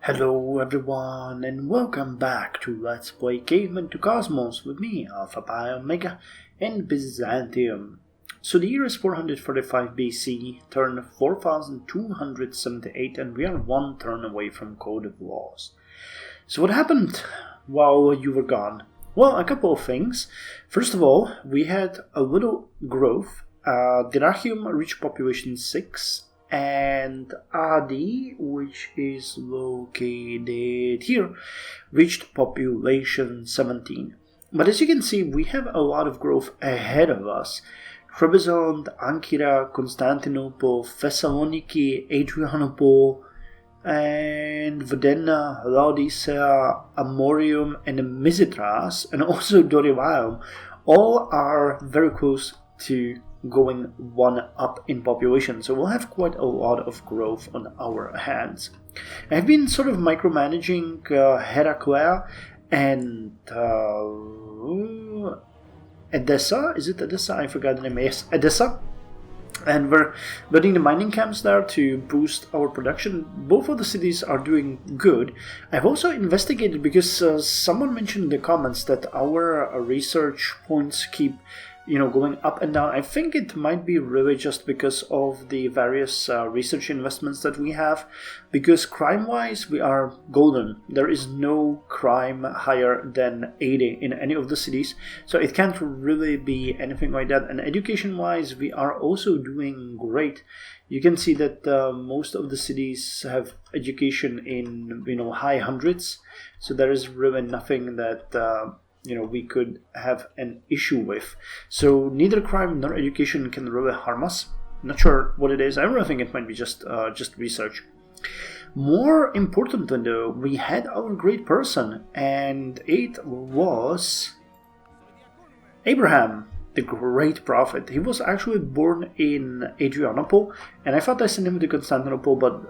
Hello everyone and welcome back to Let's Play Caveman to Cosmos with me, Alpha Pi Omega and Byzantium. So the year is 445 BC, turn 4278, and we are one turn away from Code of Laws. So what happened while you were gone? Well, a couple of things. First of all, we had a little growth. Dyrrhachium reached population 6. And Adi, which is located here, reached population 17. But as you can see, we have a lot of growth ahead of us. Trebizond, Ankara, Constantinople, Thessaloniki, Adrianople, and Videnna, Laodicea, Amorium, and Misitras, and also Dorivaeum, all are very close to going one up in population, so we'll have quite a lot of growth on our hands. I've been sort of micromanaging Heraclea and Edessa. Is it Edessa? I forgot the name. Yes, Edessa. And we're building the mining camps there to boost our production. Both of the cities are doing good. I've also investigated because someone mentioned in the comments that our research points keep going up and down. I think it might be really just because of the various research investments that we have, because crime-wise we are golden. There is no crime higher than 80 in any of the cities, so it can't really be anything like that. And education-wise we are also doing great. You can see that most of the cities have education in high hundreds, so there is really nothing that we could have an issue with. So neither crime nor education can really harm us. Not sure what it is. I really think it might be just research. More importantly though, we had our great person, and it was Abraham, the great prophet. He was actually born in Adrianople, and I thought I sent him to Constantinople, but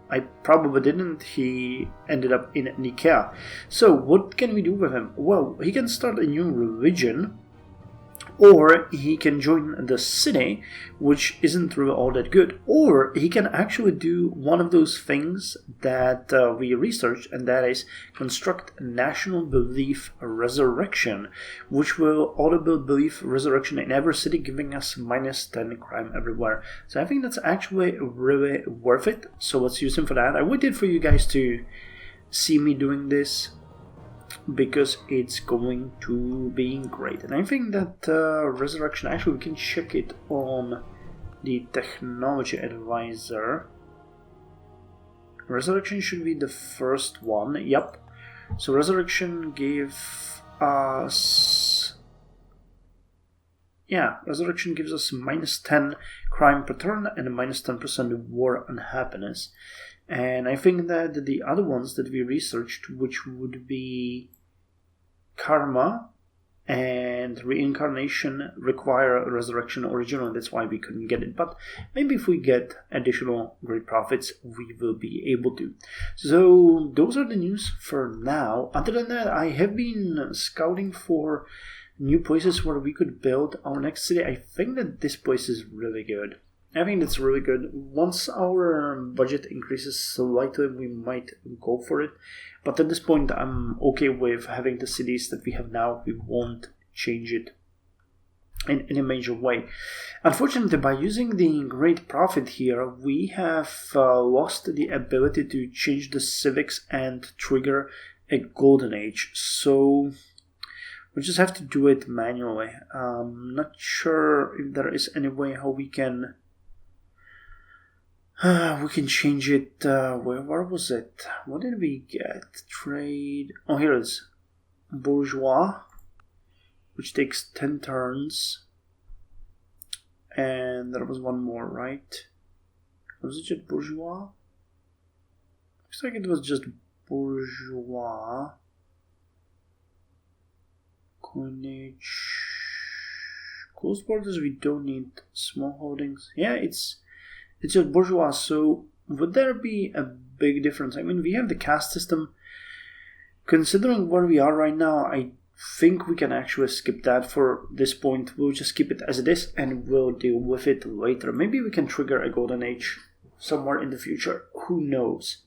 I probably didn't. He ended up in Nicaea. So what can we do with him? Well, he can start a new religion, or he can join the city, which isn't really all that good, or he can actually do one of those things that we researched, and that is construct national belief resurrection, which will auto-build belief resurrection in every city, giving us -10 crime everywhere. So I think that's actually really worth it, so let's use him for that. I waited for you guys to see me doing this, because it's going to be great. And I think that resurrection, actually we can check it on the technology advisor. Resurrection should be the first one. Yep. So resurrection gave us, resurrection gives us -10 crime per turn and a -10% war and happiness. And I think that the other ones that we researched, which would be karma and reincarnation, require a resurrection originally. That's why we couldn't get it. But maybe if we get additional great profits, we will be able to. So those are the news for now. Other than that, I have been scouting for new places where we could build our next city. I think that this place is really good. I think that's really good. Once our budget increases slightly, we might go for it. But at this point, I'm okay with having the cities that we have now. We won't change it in any major way. Unfortunately, by using the great profit here, we have lost the ability to change the civics and trigger a golden age. So we just have to do it manually. I'm not sure if there is any way how we can change it. Where was it? What did we get? Trade. Oh, here it is. Bourgeois, which takes 10 turns. And there was one more, right? Was it just bourgeois? Looks like it was just bourgeois. Coinage. Close borders, we don't need small holdings. Yeah, it's just bourgeois, so would there be a big difference? I mean, we have the caste system. Considering where we are right now, I think we can actually skip that for this point. We'll just keep it as it is and we'll deal with it later. Maybe we can trigger a golden age somewhere in the future. Who knows?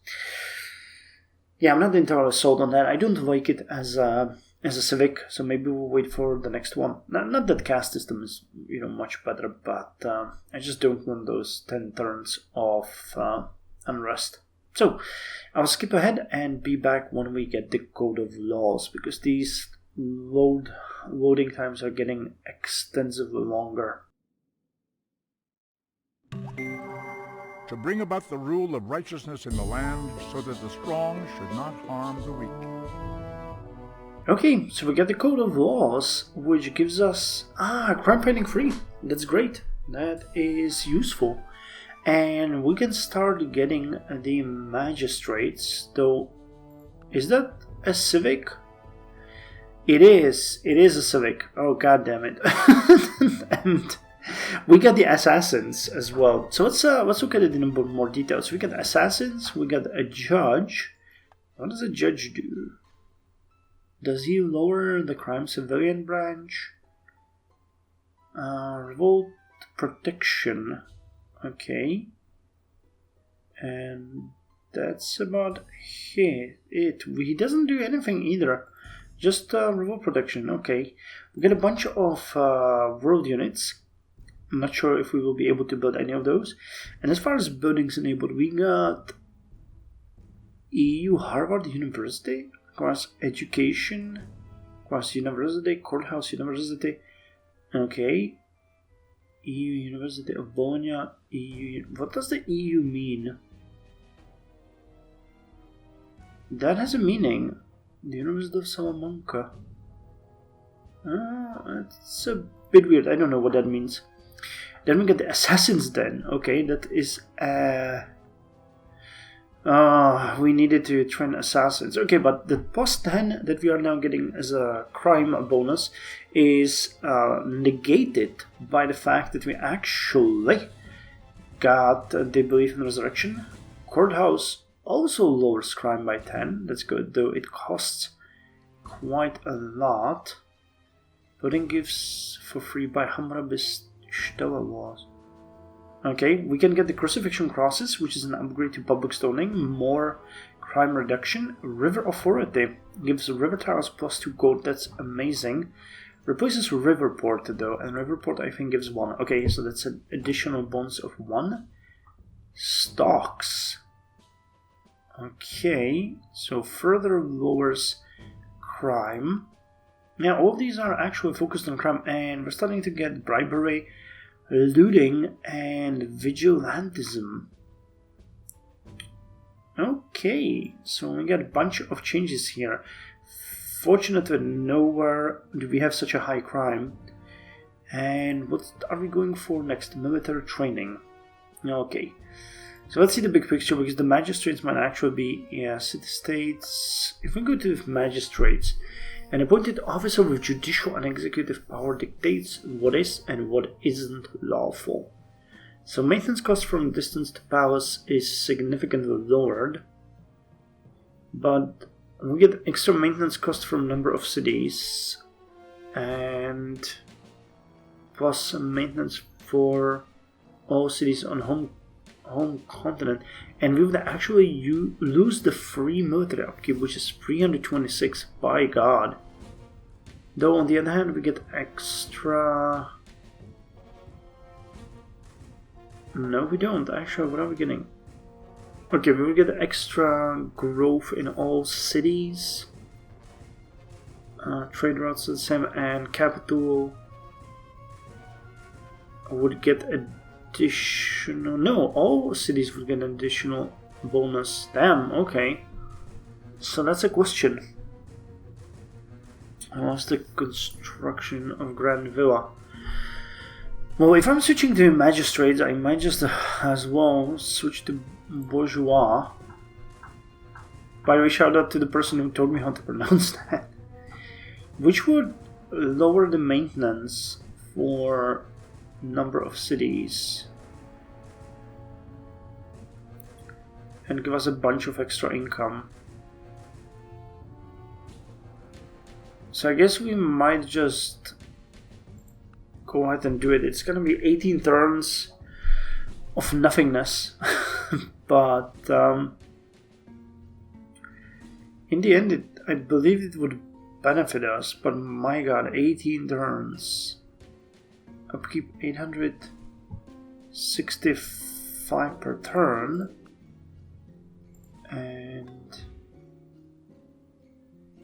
Yeah, I'm not entirely sold on that. I don't like it as a Civic, so maybe we'll wait for the next one. Not that caste system is much better, but I just don't want those 10 turns of unrest. So I'll skip ahead and be back when we get the code of laws, because these loading times are getting extensively longer. To bring about the rule of righteousness in the land, so that the strong should not harm the weak. Okay, so we get the code of laws, which gives us crime fighting free. That's great. That is useful. And we can start getting the magistrates, though. Is that a civic? It is. It is a civic. Oh, god damn it. And we got the assassins as well. So let's look at it in a bit more detail. So we got assassins, we got a judge. What does a judge do? Does he lower the crime civilian branch? Revolt protection. Okay. And that's about it. He doesn't do anything either. Just revolt protection. Okay. We get a bunch of world units. I'm not sure if we will be able to build any of those. And as far as buildings enabled, we got EU Harvard University, Cross Education, Cross University, Courthouse University. Okay. EU University of Bologna, EU. What does the EU mean? That has a meaning. The University of Salamanca. It's a bit weird. I don't know what that means. Then we get the assassins then. Okay, that is we needed to train assassins. Okay, but the plus 10 that we are now getting as a crime bonus is negated by the fact that we actually got the belief in resurrection. Courthouse also lowers crime by 10. That's good, though it costs quite a lot. Building gives for free by Hammurabi Stella laws. Okay, we can get the crucifixion crosses, which is an upgrade to public stoning, more crime reduction. River authority gives river tiles plus 2 gold. That's amazing. Replaces Riverport though, and Riverport I think gives 1. Okay, so that's an additional bonus of 1. Stocks. Okay, so further lowers crime. Now all of these are actually focused on crime, and we're starting to get bribery, looting, and vigilantism. Okay, so we got a bunch of changes here. Fortunately, nowhere do we have such a high crime. And what are we going for next? Military training. Okay, so let's see the big picture, because the magistrates might actually be city-states. If we go to the magistrates, an appointed officer with judicial and executive power dictates what is and what isn't lawful. So maintenance cost from distance to palace is significantly lowered, but we get extra maintenance cost from number of cities, and plus maintenance for all cities on home continent, and we would actually lose the free military upkeep, which is 326 by god. Though on the other hand we get extra. No, we don't actually. What are we getting? Okay, we will get extra growth in all cities. Trade routes are the same, and capital would get additional. No, all cities would get an additional bonus. Damn, okay. So that's a question. What's the construction of Grand Villa? Well, if I'm switching to magistrates, I might just as well switch to bourgeois. By the way, shout out to the person who told me how to pronounce that. Which would lower the maintenance for number of cities and give us a bunch of extra income. So I guess we might just go ahead and do it. It's gonna be 18 turns of nothingness. But In the end, I believe it would benefit us, but my god, 18 turns. Upkeep 865 per turn. And...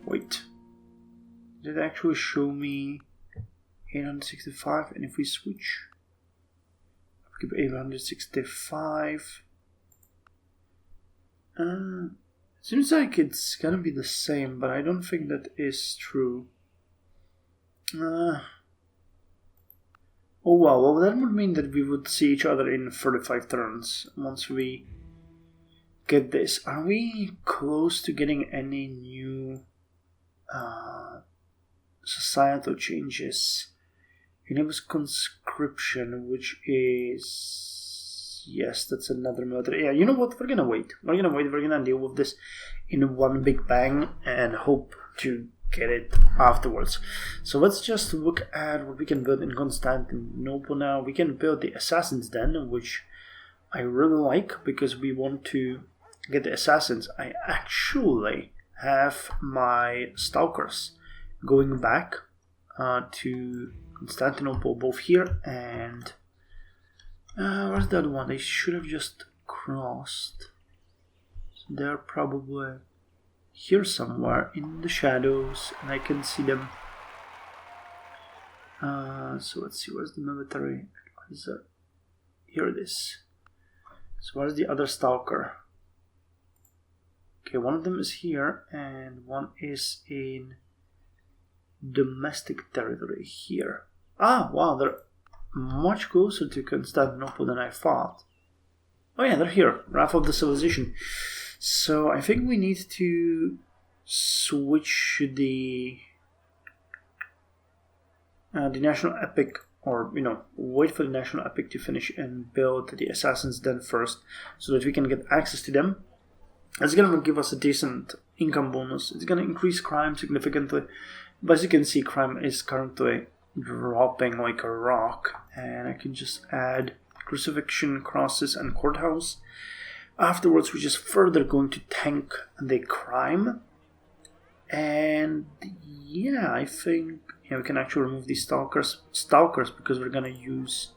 wait. Did it actually show me 865? And if we switch... upkeep 865... seems like it's gonna be the same, but I don't think that is true. Oh wow, well that would mean that we would see each other in 35 turns once we get this. Are we close to getting any new societal changes? Enables conscription, which is... yes, that's another military. Yeah, you know what? We're gonna wait. We're gonna deal with this in one big bang and hope to get it afterwards. So let's just look at what we can build in Constantinople now. We can build the Assassin's Den, which I really like because we want to get the Assassins. I actually have my Stalkers going back to Constantinople, both here and... where's the other one? They should have just crossed. So they're probably here somewhere in the shadows, and I can see them. So let's see, where's the military advisor? Here it is. So where's the other Stalker? Okay, one of them is here, and one is in domestic territory here. Ah, wow, they're much closer to Constantinople than I thought. Oh yeah, they're here. Wrath of the Civilization. So I think we need to switch the national epic, or wait for the national epic to finish and build the Assassins Den first, so that we can get access to them. It's gonna give us a decent income bonus. It's gonna increase crime significantly. But as you can see, crime is currently dropping like a rock, and I can just add crucifixion, crosses, and courthouse. Afterwards, we're just further going to tank the crime, and yeah, I think we can actually remove these stalkers because we're gonna use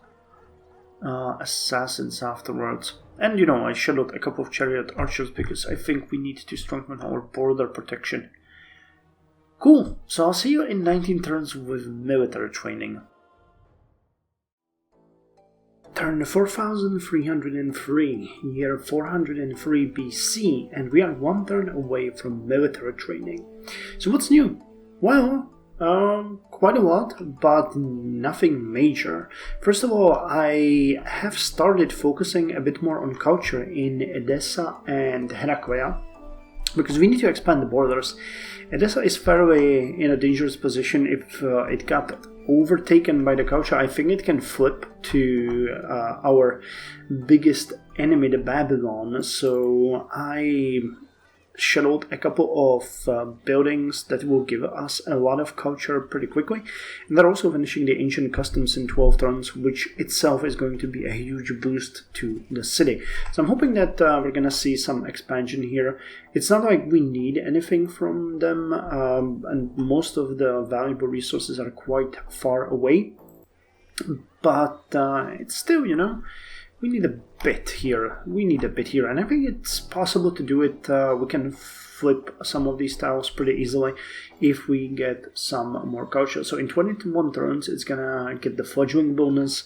assassins afterwards. And I shadowed a couple of chariot archers because I think we need to strengthen our border protection. Cool, so I'll see you in 19 turns with military training. Turn 4303, year 403 BC, and we are 1 turn away from military training. So what's new? Well, quite a lot, but nothing major. First of all, I have started focusing a bit more on culture in Edessa and Heraclea, because we need to expand the borders. Edessa is fairly in a dangerous position. If it got overtaken by the culture, I think it can flip to our biggest enemy, the Babylon. So I shadowed a couple of buildings that will give us a lot of culture pretty quickly. And they're also finishing the ancient customs in 12 turns, which itself is going to be a huge boost to the city. So I'm hoping that we're going to see some expansion here. It's not like we need anything from them, and most of the valuable resources are quite far away. But it's still, we need a bit here. And I think it's possible to do it. We can flip some of these tiles pretty easily if we get some more culture. So in 21 turns, it's gonna get the fledgling bonus.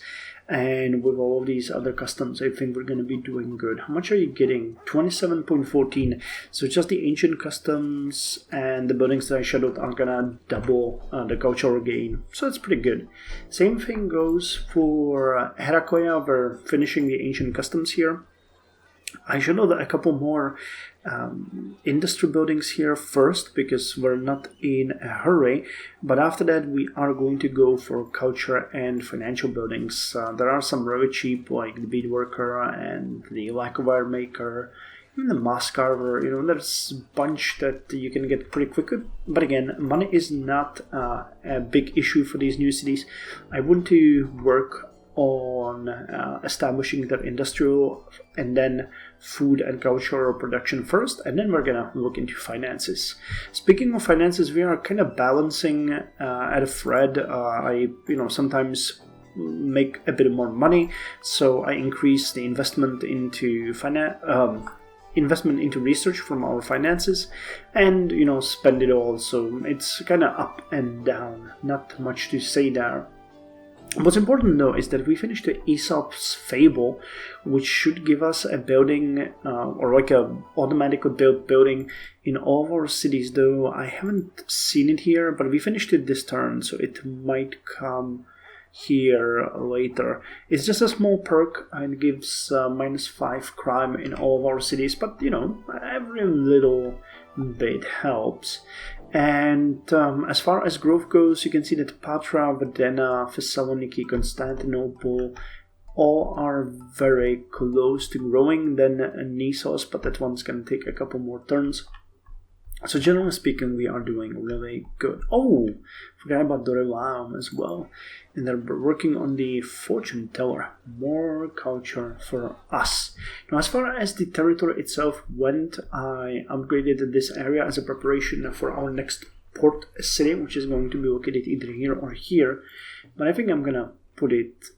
And with all of these other customs, I think we're going to be doing good. How much are you getting? 27.14. So just the ancient customs and the buildings that I shadowed are going to double the cultural gain. So that's pretty good. Same thing goes for Heraclea. We're finishing the ancient customs here. I shadowed a couple more industry buildings here first because we're not in a hurry, but after that we are going to go for culture and financial buildings. There are some really cheap, like the beadworker and the lacquerware maker, even the mask carver. There's a bunch that you can get pretty quickly, but again, money is not a big issue for these new cities. I want to work on establishing their industrial and then food and cultural production first, and then we're gonna look into finances. Speaking of finances, we are kind of balancing at a thread. I sometimes make a bit more money, so I increase the investment into research from our finances, and spend it all. So it's kind of up and down. Not much to say there. What's important though is that we finished the Aesop's Fable, which should give us a building or like a automatically built building in all of our cities, though I haven't seen it here, but we finished it this turn, so it might come here later. It's just a small perk and gives -5 crime in all of our cities, but every little bit helps. And as far as growth goes, you can see that Patra, Vadena, Thessaloniki, Constantinople all are very close to growing than Nisos, but that one's going to take a couple more turns. So generally speaking, we are doing really good. Oh, forgot about Dorelam as well. And they're working on the fortune teller. More culture for us. Now, as far as the territory itself went, I upgraded this area as a preparation for our next port city, which is going to be located either here or here. But I think I'm going to put it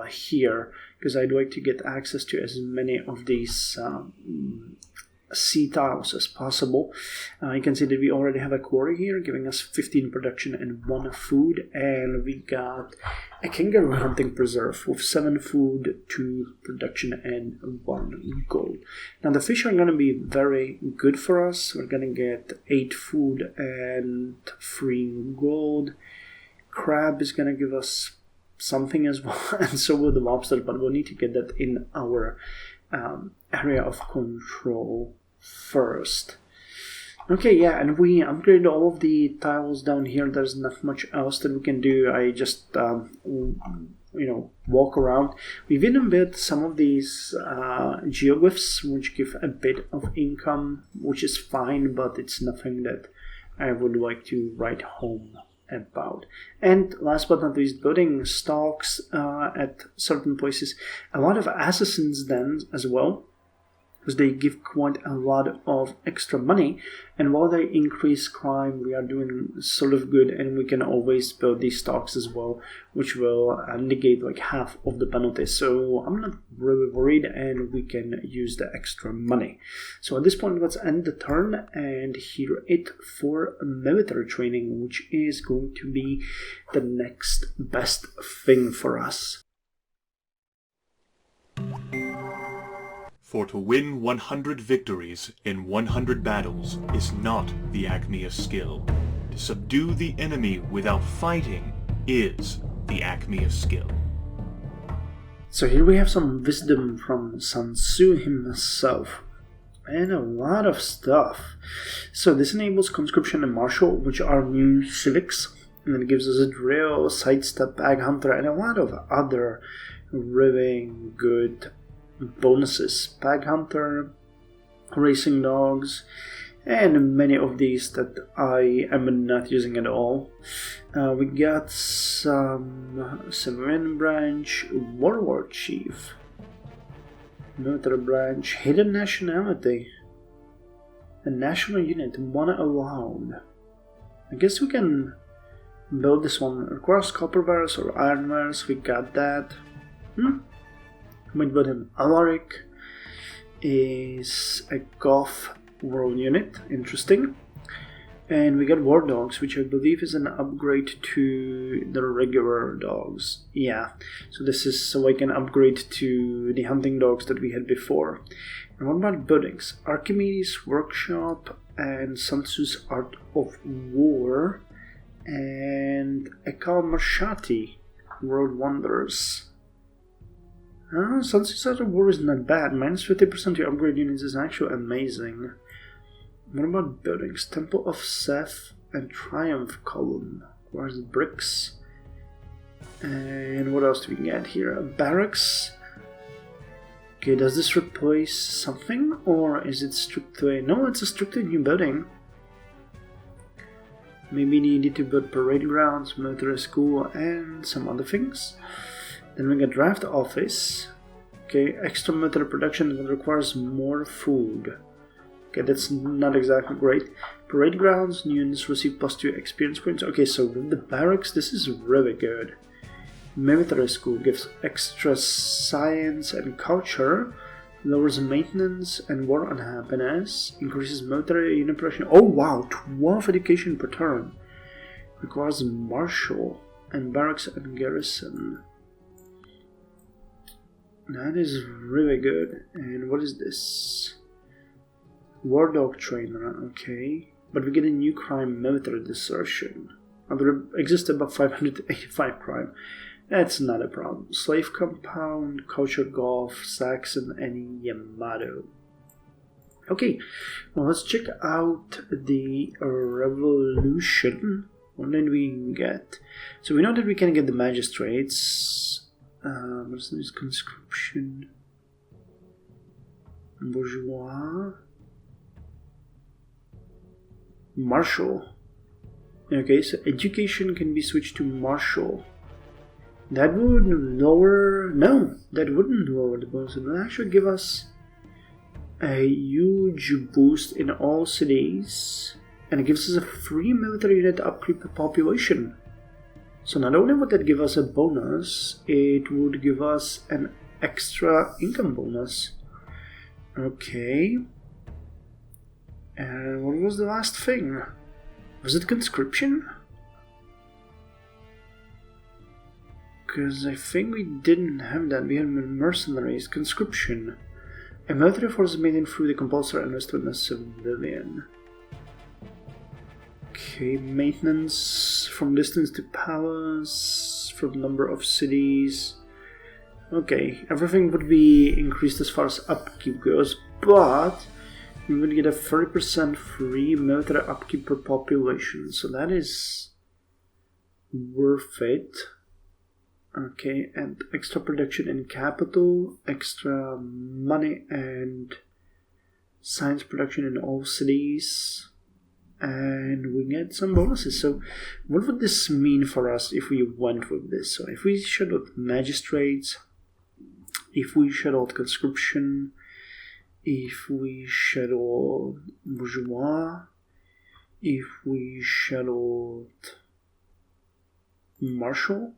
here, because I'd like to get access to as many of these sea tiles as possible. You can see that we already have a quarry here giving us 15 production and 1 food, and we got a kangaroo hunting preserve with 7 food, 2 production and 1 gold. Now the fish are going to be very good for us. We're going to get 8 food and 3 gold. Crab is going to give us something as well, and so will the lobster, but we'll need to get that in our area of control first. Okay, yeah, and we upgraded all of the tiles down here. There's not much else that we can do. I just walk around. We've even built some of these geoglyphs, which give a bit of income, which is fine, but it's nothing that I would like to write home about. And last but not least, building stocks at certain places. A lot of assassins then as well, because they give quite a lot of extra money, and while they increase crime, we are doing sort of good, and we can always build these stocks as well, which will negate like half of the penalties. So I'm not really worried, and we can use the extra money. So at this point, let's end the turn and hear it for military training, which is going to be the next best thing for us. For to win 100 victories in 100 battles is not the acme of skill. To subdue the enemy without fighting is the acme of skill. So here we have some wisdom from Sun Tzu himself. And a lot of stuff. So this enables conscription and martial, which are new civics. And then it gives us a drill, sidestep, bag hunter, and a lot of other really good bonuses. Bag hunter, racing dogs, and many of these that I am not using at all. We got some SVN branch, warlord chief, military branch, hidden nationality, a national unit, 1 allowed. I guess we can build this one. Requires copper wires or iron wires. We got that. Might build him. Alaric is a Goth world unit. Interesting. And we got war dogs, which I believe is an upgrade to the regular dogs. Yeah. So this is so I can upgrade to the hunting dogs that we had before. And what about buildings? Archimedes Workshop and Sun Tzu's Art of War. And Ekal Marshati World Wonders. Sun Tzu's Art of War is not bad. Minus 50% to upgrade units is actually amazing. What about buildings? Temple of Seth and Triumph Column. Where's bricks? And what else do we get here? A barracks. Okay, does this replace something? Or is it strictly... No, it's a strictly new building. Maybe needed to build parade grounds, military school, and some other things. Then we get draft office. Okay, extra military production that requires more food. Okay, that's not exactly great. Parade grounds, new units receive +2 experience points. Okay, so with the barracks, this is really good. Military school gives extra science and culture, lowers maintenance and war unhappiness, increases military unit production. Oh wow, 12 education per turn. Requires marshal and barracks and garrison. That is really good. And what is this? War dog trainer, okay. But we get a new crime, military desertion. There exists about 585 crime. That's not a problem. Slave compound, culture golf, Saxon, and Yamato. Okay, well, let's check out the revolution. What did we get? So we know that we can get the magistrates. What's this? Conscription. Bourgeois. Marshal. Okay, so education can be switched to marshal. That would lower... No, that wouldn't lower the bonus. It would actually give us a huge boost in all cities. And it gives us a free military unit upkeep per population. So not only would that give us a bonus, it would give us an extra income bonus. Okay. And what was the last thing? Was it conscription? Because I think we didn't have that. We had mercenaries. Conscription. A military force is made through the compulsory enlistment in a civilian. Okay, maintenance from distance to palace, from number of cities. Okay, everything would be increased as far as upkeep goes, but we would get a 30% free military upkeep per population, so that is worth it. Okay, and extra production in capital, extra money and science production in all cities. And we get some bonuses. So what would this mean for us if we went with this? So if we shadowed magistrates, if we shadowed conscription, if we shadowed bourgeois, if we shadowed marshal,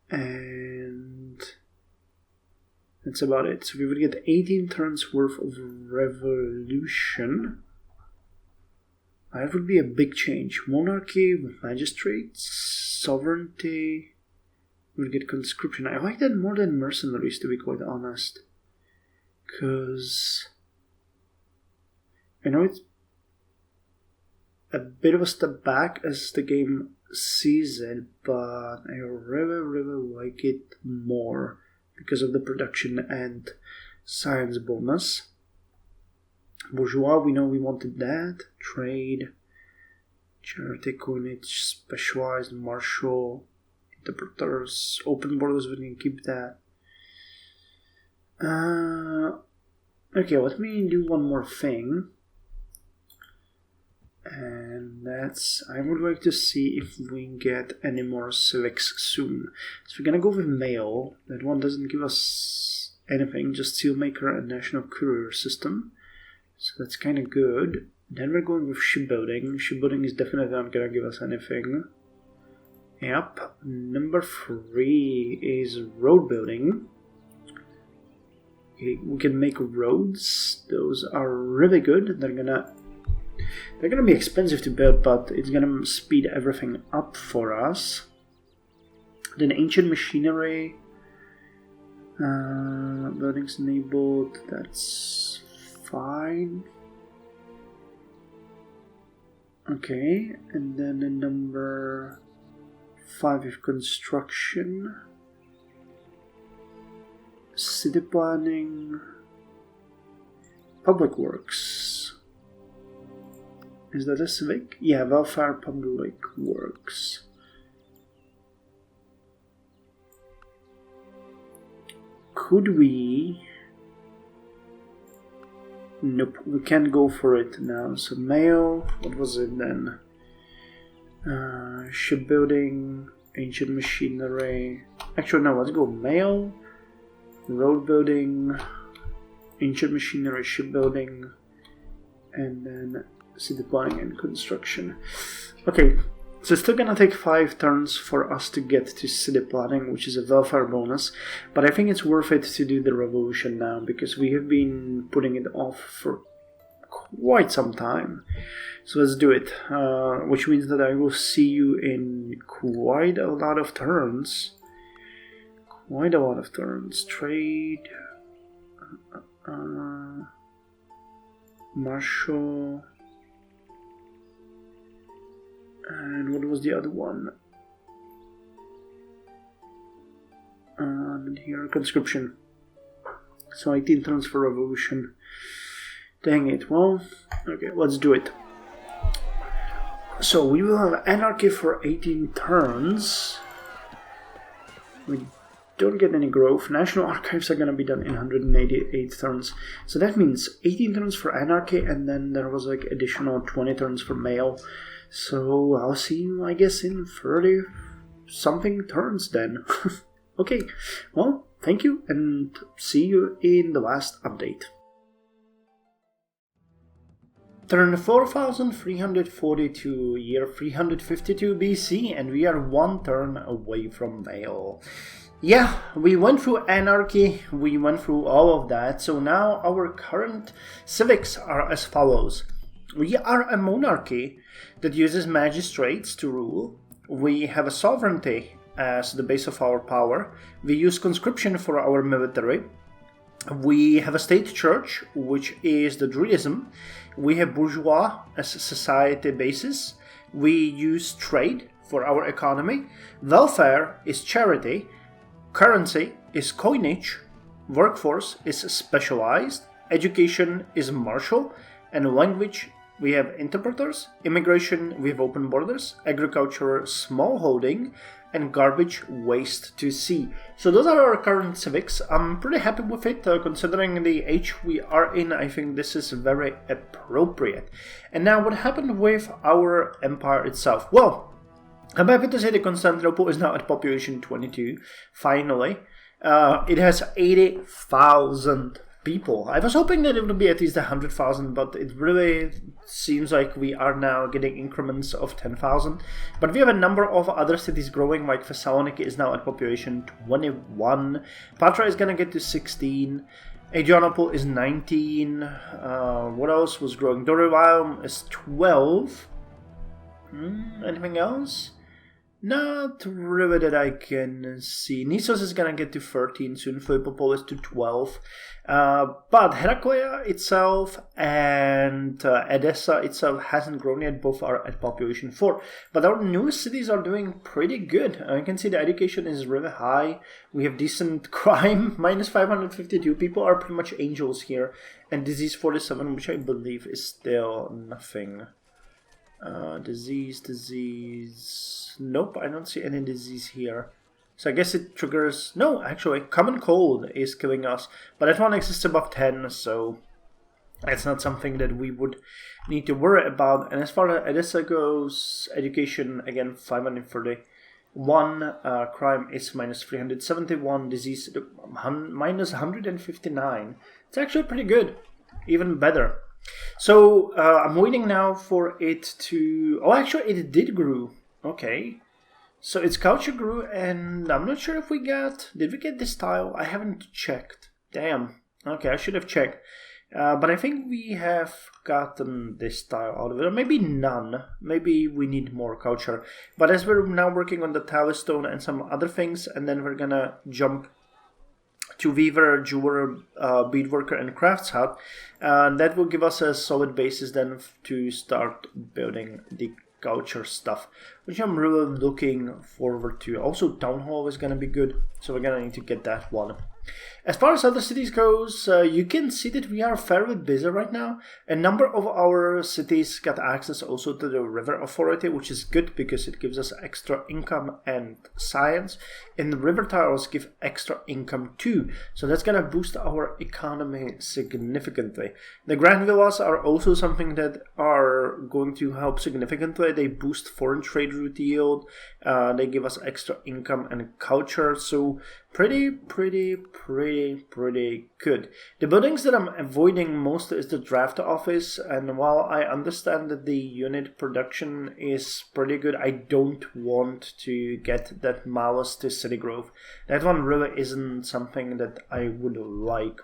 and that's about it. So we would get 18 turns worth of revolution. That would be a big change. Monarchy with magistrates, sovereignty, we would get conscription. I like that more than mercenaries, to be quite honest. Because I know it's a bit of a step back as the game sees it, but I really like it more because of the production and science bonus. Bourgeois, we know we wanted that. Trade, charity coinage, specialized, martial, interpreters, open borders, we can keep that. Okay, let me do one more thing. And that's, I would like to see if we can get any more civics soon. So we're gonna go with mail. That one doesn't give us anything, just steelmaker and national courier system. So that's kind of good. Then we're going with shipbuilding. Shipbuilding is definitely not gonna give us anything. Yep. Number 3 is road building. Okay, we can make roads. Those are really good. They're gonna be expensive to build, but it's gonna speed everything up for us. Then ancient machinery. Buildings enabled. That's fine. Okay, and then the number 5 is construction, city planning, public works. Is that a civic? Yeah, welfare, public works. Could we? Nope, we can't go for it now. So mail, what was it then? Shipbuilding, Ancient machinery. Actually, no, let's go mail, road building, ancient machinery, shipbuilding, and then city planning and construction. Okay, so it's still gonna take 5 turns for us to get to city planning, which is a welfare bonus, but I think it's worth it to do the revolution now, because we have been putting it off for quite some time. So let's do it, which means that I will see you in quite a lot of turns. Quite a lot of turns. Trade, Marshall, and what was the other one? And here, conscription. So 18 turns for revolution. Dang it. Well, okay, let's do it. So we will have anarchy for 18 turns. We don't get any growth. National archives are gonna be done in 188 turns. So that means 18 turns for anarchy, and then there was like additional 20 turns for mail. So I'll see you, I guess, in 30 something turns then. Okay, well, thank you, and see you in the last update. Turn 4342, year 352 BC, and we are 1 turn away from mail. Yeah, we went through anarchy, we went through all of that, so now our current civics are as follows. We are a monarchy that uses magistrates to rule. We have a sovereignty as the base of our power. We use conscription for our military. We have a state church, which is the Druidism. We have bourgeois as society basis. We use trade for our economy. Welfare is charity. Currency is coinage. Workforce is specialized. Education is martial. And language, we have interpreters. Immigration, we have open borders. Agriculture, smallholding. And garbage waste to sea. So those are our current civics. I'm pretty happy with it, considering the age we are in. I think this is very appropriate. And now what happened with our empire itself? Well, I'm happy to say that Constantinople is now at population 22, finally. It has 80,000 people. I was hoping that it would be at least 100,000, but it really seems like we are now getting increments of 10,000. But we have a number of other cities growing, like Thessaloniki is now at population 21. Patra is gonna get to 16. Adrianople is 19. What else was growing? Dorivium is 12. Anything else? Not really that I can see. Nissos is gonna get to 13 soon, Philippopolis to 12. But Heraclea itself and Edessa itself hasn't grown yet, both are at population 4. But our newest cities are doing pretty good. You can see the education is really high. We have decent crime, minus 552. People are pretty much angels here. And disease 47, which I believe is still nothing. Disease. Nope, I don't see any disease here. So I guess it triggers... No, actually, common cold is killing us. But that one exists above 10, so that's not something that we would need to worry about. And as far as Edessa goes, education, again, 531. Crime is minus 371. Disease, minus 159. It's actually pretty good. Even better. So I'm waiting now for it to... Oh, actually, it did grow. Okay. So its culture grew, and I'm not sure if we got... Did we get this tile? I haven't checked. Damn. Okay, I should have checked. But I think we have gotten this tile out of it. Or maybe none. Maybe we need more culture. But as we're now working on the tile stone and some other things, and then we're gonna jump to Weaver, Jeweler, Beadworker, and Crafts Hut. That will give us a solid basis then to start building the culture stuff, which I'm really looking forward to. Also, Town Hall is going to be good, so we're going to need to get that one. As far as other cities goes, you can see that we are fairly busy right now. A number of our cities got access also to the river authority, which is good because it gives us extra income and science. And the river tiles give extra income too. So that's going to boost our economy significantly. The grand villas are also something that are going to help significantly. They boost foreign trade route yield. They give us extra income and culture. So pretty good. The buildings that I'm avoiding most is the draft office, and while I understand that the unit production is pretty good, I don't want to get that malice to City Grove. That one really isn't something that I would like.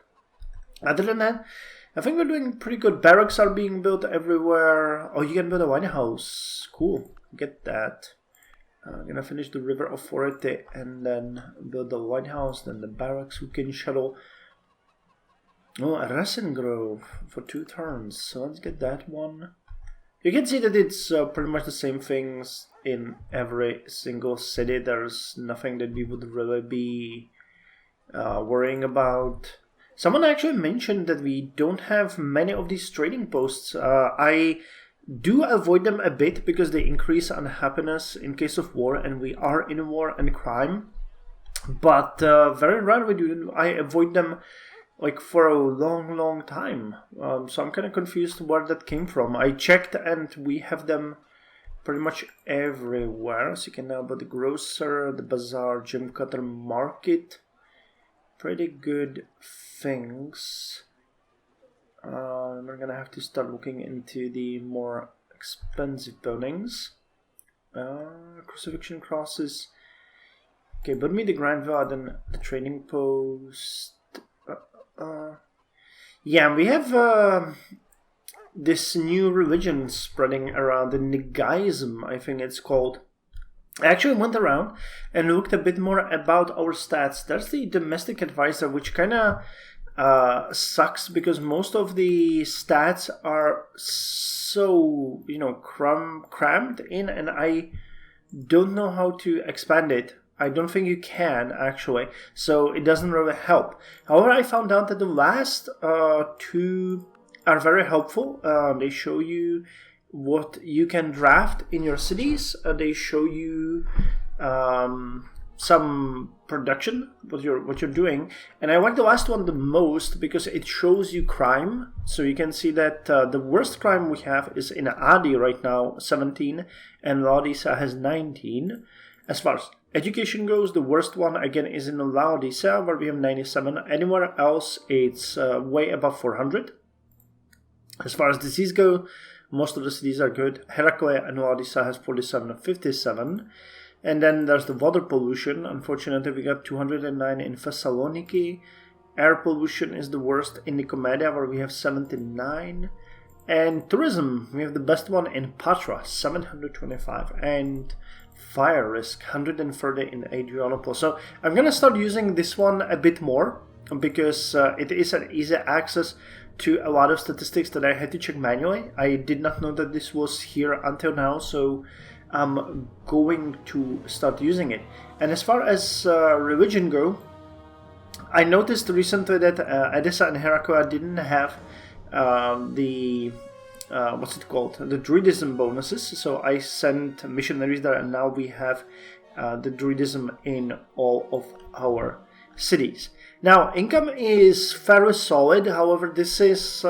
Other than that, I think we're doing pretty good. Barracks are being built everywhere. Oh, you can build a White House. Cool. Get that. I'm gonna finish the river authority and then build the White House, then the barracks we can shuttle. Oh, a Resin Grove for 2 turns. So let's get that one. You can see that it's pretty much the same things in every single city. There's nothing that we would really be worrying about. Someone actually mentioned that we don't have many of these trading posts. I do avoid them a bit because they increase unhappiness in case of war, and we are in war and crime. But very rarely do I avoid them like for a long time. So I'm kind of confused where that came from. I checked and we have them pretty much everywhere. So you can now buy the grocer, the bazaar, gym cutter, market. Pretty good things. We're gonna have to start looking into the more expensive buildings. Crucifixion crosses. Okay, but me the Grand Villa, then the trading post. Yeah, we have this new religion spreading around, the Nigaism, I think it's called. I actually went around and looked a bit more about our stats. There's the domestic advisor, which kind of sucks because most of the stats are so, crammed in, and I don't know how to expand it. I don't think you can, actually, so it doesn't really help. However, I found out that the last 2 are very helpful. They show you what you can draft in your cities. They show you some production, what you're doing, and I like the last one the most because it shows you crime. So you can see that the worst crime we have is in Adi right now, 17, and Laodicea has 19. As far as education goes, the worst one again is in Laodicea, where we have 97. Anywhere else, it's way above 400. As far as disease go, most of the cities are good. Heraclea and Laodicea has 47 and 57. And then there's the water pollution. Unfortunately, we got 209 in Thessaloniki. Air pollution is the worst in Nicomedia, where we have 79. And tourism, we have the best one in Patra, 725. And fire risk, 130 in Adrianople. So I'm going to start using this one a bit more because it is an easy access to a lot of statistics that I had to check manually. I did not know that this was here until now, so I'm going to start using it. And as far as religion go, I noticed recently that Edessa and Heraclea didn't have the Druidism bonuses. So I sent missionaries there, and now we have the Druidism in all of our cities. Now, income is fairly solid. However, this is,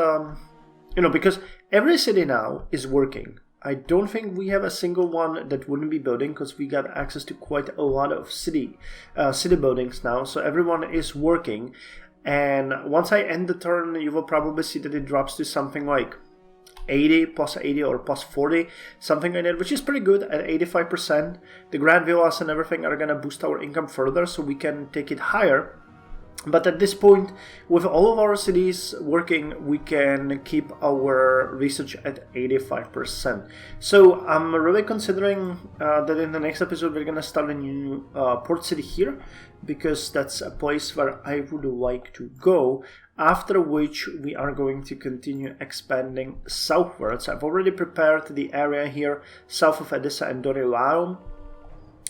because every city now is working. I don't think we have a single one that wouldn't be building because we got access to quite a lot of city buildings now. So everyone is working. And once I end the turn, you will probably see that it drops to something like 80, plus 80 or plus 40, something like that, which is pretty good at 85%. The Grand Villas and everything are going to boost our income further, so we can take it higher. But at this point, with all of our cities working, we can keep our research at 85%. So I'm really considering that in the next episode we're going to start a new port city here, because that's a place where I would like to go, after which we are going to continue expanding southwards. I've already prepared the area here south of Edessa and Dorilao.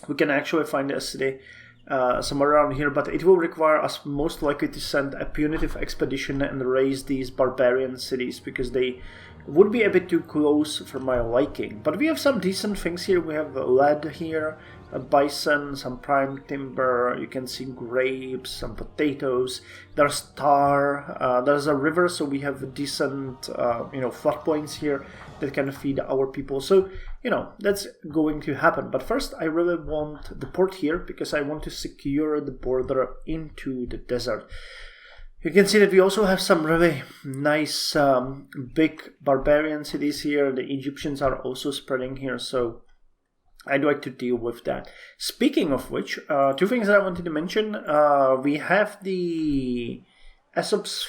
We can actually find a city somewhere around here, but it will require us most likely to send a punitive expedition and raise these barbarian cities, because they would be a bit too close for my liking. But we have some decent things here. We have lead here, a bison, some prime timber, you can see grapes, some potatoes, there's tar, there's a river, so we have decent floodplains here that can feed our people. So that's going to happen. But first I really want the port here, because I want to secure the border into the desert. You can see that we also have some really nice big barbarian cities here. The Egyptians are also spreading here, so I'd like to deal with that. Speaking of which, two things that I wanted to mention. We have the Aesop's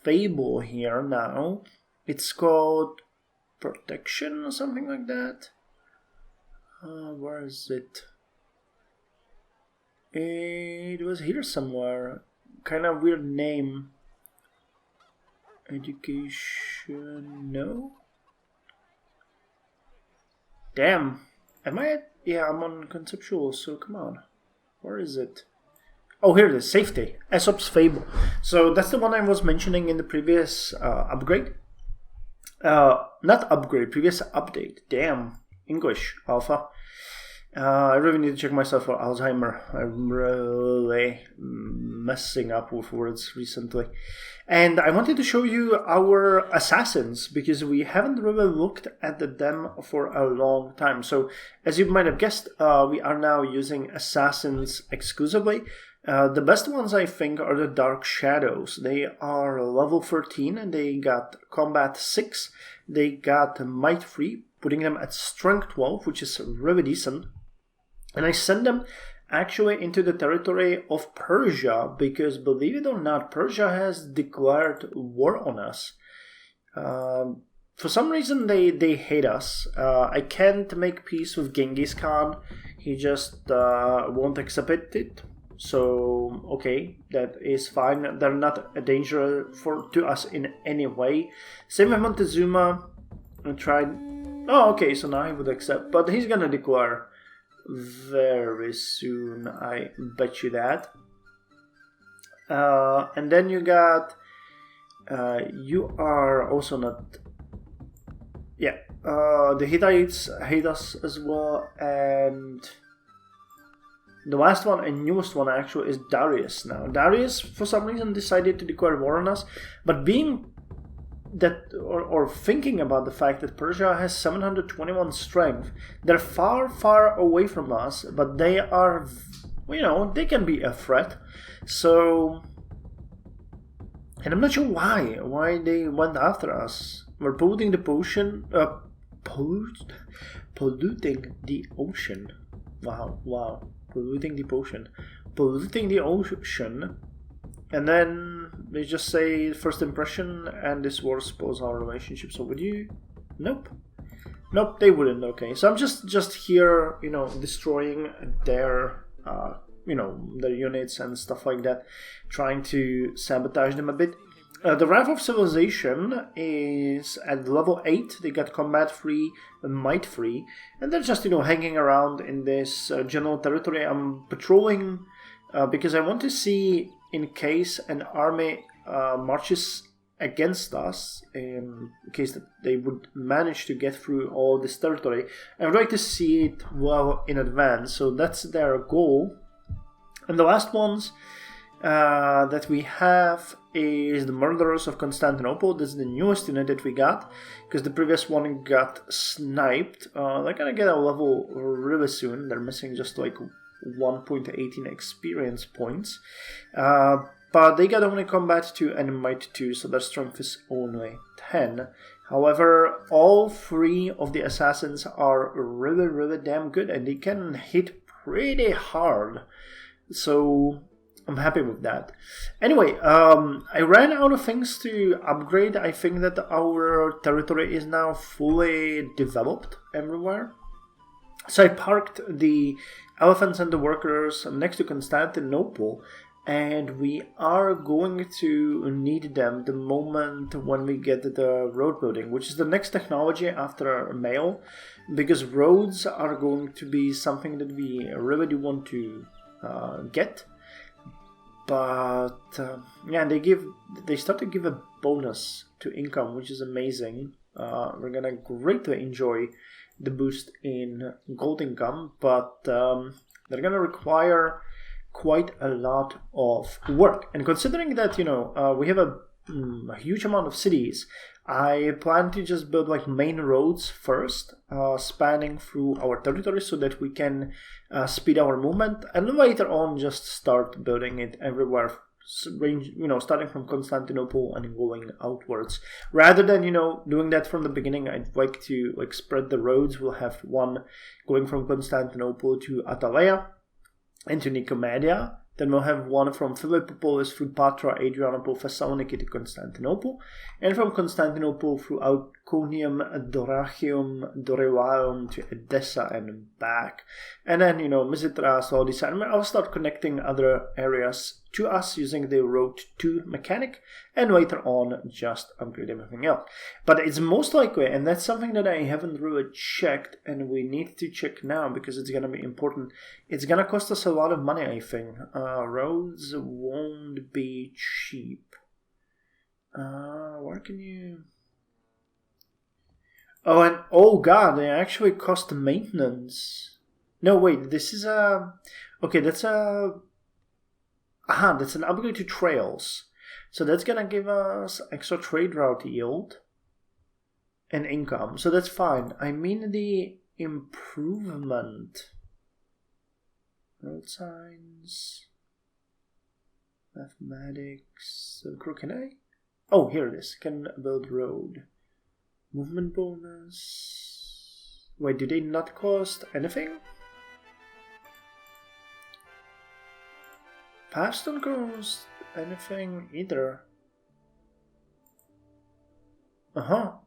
Fable here now. It's called Protection or something like that. Where is it? It was here somewhere. Kind of weird name. Education, no? Damn. Am I at... Yeah, I'm on conceptual, so come on. Where is it? Oh, here it is. Safety. Aesop's Fable. So that's the one I was mentioning in the previous upgrade. Not upgrade, previous update. Damn. English. Alpha. I really need to check myself for Alzheimer. I'm really messing up with words recently. And I wanted to show you our assassins, because we haven't really looked at them for a long time. So, as you might have guessed, we are now using assassins exclusively. The best ones, I think, are the Dark Shadows. They are level 13 and they got combat 6. They got might 3, putting them at strength 12, which is really decent. And I send them actually into the territory of Persia, because believe it or not, Persia has declared war on us. For some reason they hate us. I can't make peace with Genghis Khan. He just won't accept it. So okay, that is fine. They're not a danger to us in any way. Same with Montezuma. I tried. Oh, okay, so now he would accept, but he's gonna declare very soon, I bet you that. And then you got you are also not, yeah, the Hittites hate us as well. And the last one and newest one actually is Darius. Now Darius for some reason decided to declare war on us, but being that, or thinking about the fact that Persia has 721 strength, they're far away from us, but they are, they can be a threat. So, and I'm not sure why they went after us. We're polluting the ocean, polluting the ocean. Wow, polluting the ocean. And then they just say first impression, and this war spoils our relationship. So would you? Nope, they wouldn't. Okay, so I'm just here, destroying their, their units and stuff like that, trying to sabotage them a bit. The Wrath of Civilization is at level 8. They got combat 3 and might 3, and they're just hanging around in this general territory. I'm patrolling because I want to see, in case an army marches against us, in case that they would manage to get through all this territory, I would like to see it well in advance. So that's their goal. And the last ones that we have is the Murderers of Constantinople. This is the newest unit that we got, because the previous one got sniped. They're gonna get a level really soon. They're missing just like 1.18 experience points, but they got only combat 2 and might 2, so their strength is only 10. However, all 3 of the assassins are really damn good, and they can hit pretty hard, so I'm happy with that. Anyway, I ran out of things to upgrade. I think that our territory is now fully developed everywhere. So I parked the elephants and the workers next to Constantinople, and we are going to need them the moment when we get the road building, which is the next technology after mail, because roads are going to be something that we really do want to get. But yeah, they start to give a bonus to income, which is amazing. We're gonna greatly enjoy the boost in gold income, but they're gonna require quite a lot of work. And considering that, you know, we have a huge amount of cities, I plan to just build like main roads first, spanning through our territory so that we can speed our movement, and later on just start building it everywhere, you know, starting from Constantinople and going outwards. Rather than, you know, doing that from the beginning, I'd like to like spread the roads. We'll have one going from Constantinople to Atalaya and to Nicomedia. Then we'll have one from Philippopolis through Patra, Adrianople, Thessaloniki to Constantinople, and from Constantinople through Iconium, Dyrrhachium, Dorylaeum to Edessa and back. And then, you know, Misitras, all these. And I'll start connecting other areas to us using the Road 2 mechanic, and later on just upgrade everything else. But it's most likely, and that's something that I haven't really checked, and we need to check now because it's going to be important, it's going to cost us a lot of money, I think. Roads won't be cheap. Where can you... Oh, and oh god, they actually cost maintenance. No, wait, this is a... Okay, that's a... Aha, that's an upgrade to trails. So that's gonna give us extra trade route yield and income. So that's fine. I mean the improvement. Road signs. Mathematics. Can I? Oh, here it is. Can build road. Movement bonus. Wait, do they not cost anything? Paths don't cost anything either.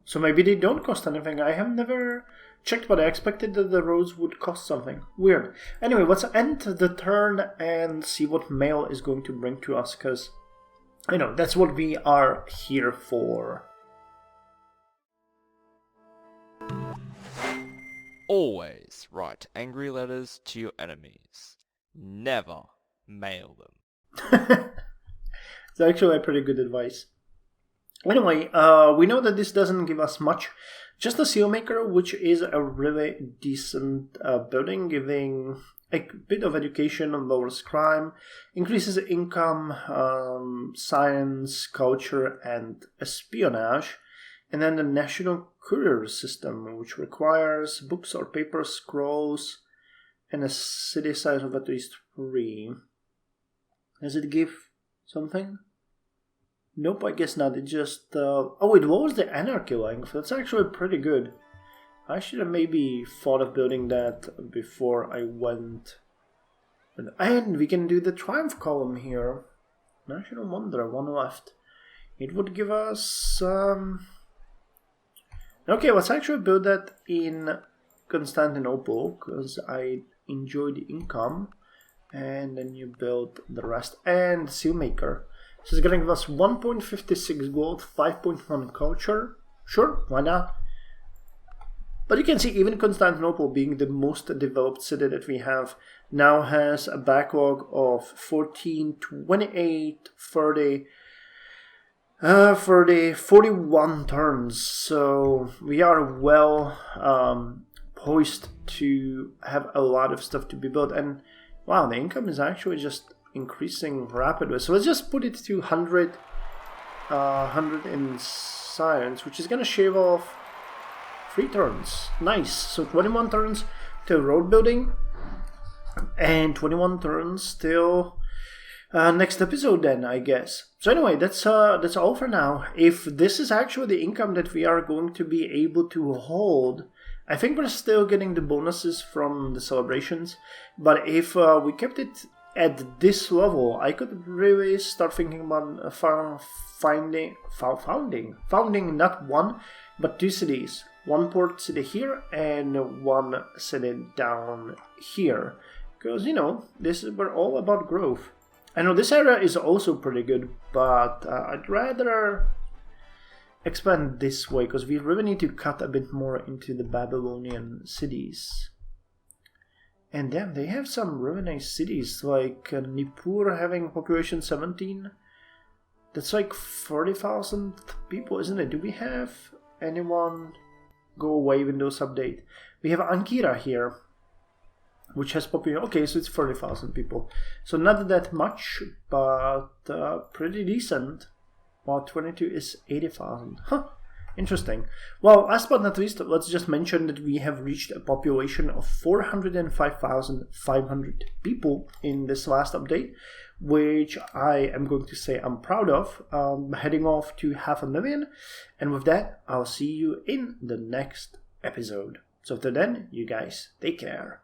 So maybe they don't cost anything. I have never checked, but I expected that the roads would cost something. Weird. Anyway, let's end the turn and see what mail is going to bring to us, because, you know, that's what we are here for. Always write angry letters to your enemies. Never mail them. It's actually a pretty good advice. Anyway, we know that this doesn't give us much. Just a Sealmaker, which is a really decent building, giving a bit of education, lowers crime, increases income, science, culture, and espionage. And then the National Courier System, which requires books or paper scrolls and a city size of at least 3. Does it give something? Nope, I guess not. It just... oh, it lowers the anarchy length. That's actually pretty good. I should have maybe thought of building that before I went. And we can do the Triumph column here. National Wonder, one left. It would give us... Okay, let's actually build that in Constantinople, because I enjoy the income. And then you build the rest. And Sealmaker. So it's going to give us 1.56 gold, 5.1 culture. Sure, why not? But you can see even Constantinople, being the most developed city that we have, now has a backlog of 14, 28, 30, 41 turns. So we are well poised to have a lot of stuff to be built. And wow, the income is actually just increasing rapidly. So let's just put it to 100 in science, which is going to shave off 3 turns. Nice. So 21 turns to road building and 21 turns till next episode then, I guess. So anyway, that's all for now. If this is actually the income that we are going to be able to hold, I think we're still getting the bonuses from the celebrations, but if we kept it at this level, I could really start thinking about founding not 1, but 2 cities. 1 port city here and 1 city down here. Because, you know, we're all about growth. I know this area is also pretty good, but I'd rather expand this way, because we really need to cut a bit more into the Babylonian cities. And damn, they have some really nice cities, like Nippur having population 17. That's like 40,000 people, isn't it? Do we have anyone... Go away, Windows Update. We have Ankara here, which has population. Okay, so it's 40,000 people. So not that much, but pretty decent. While 22 is 80,000. Huh, interesting. Well, last but not least, let's just mention that we have reached a population of 405,500 people in this last update, which I am going to say I'm proud of, heading off to 500,000. And with that, I'll see you in the next episode. So till then, you guys take care.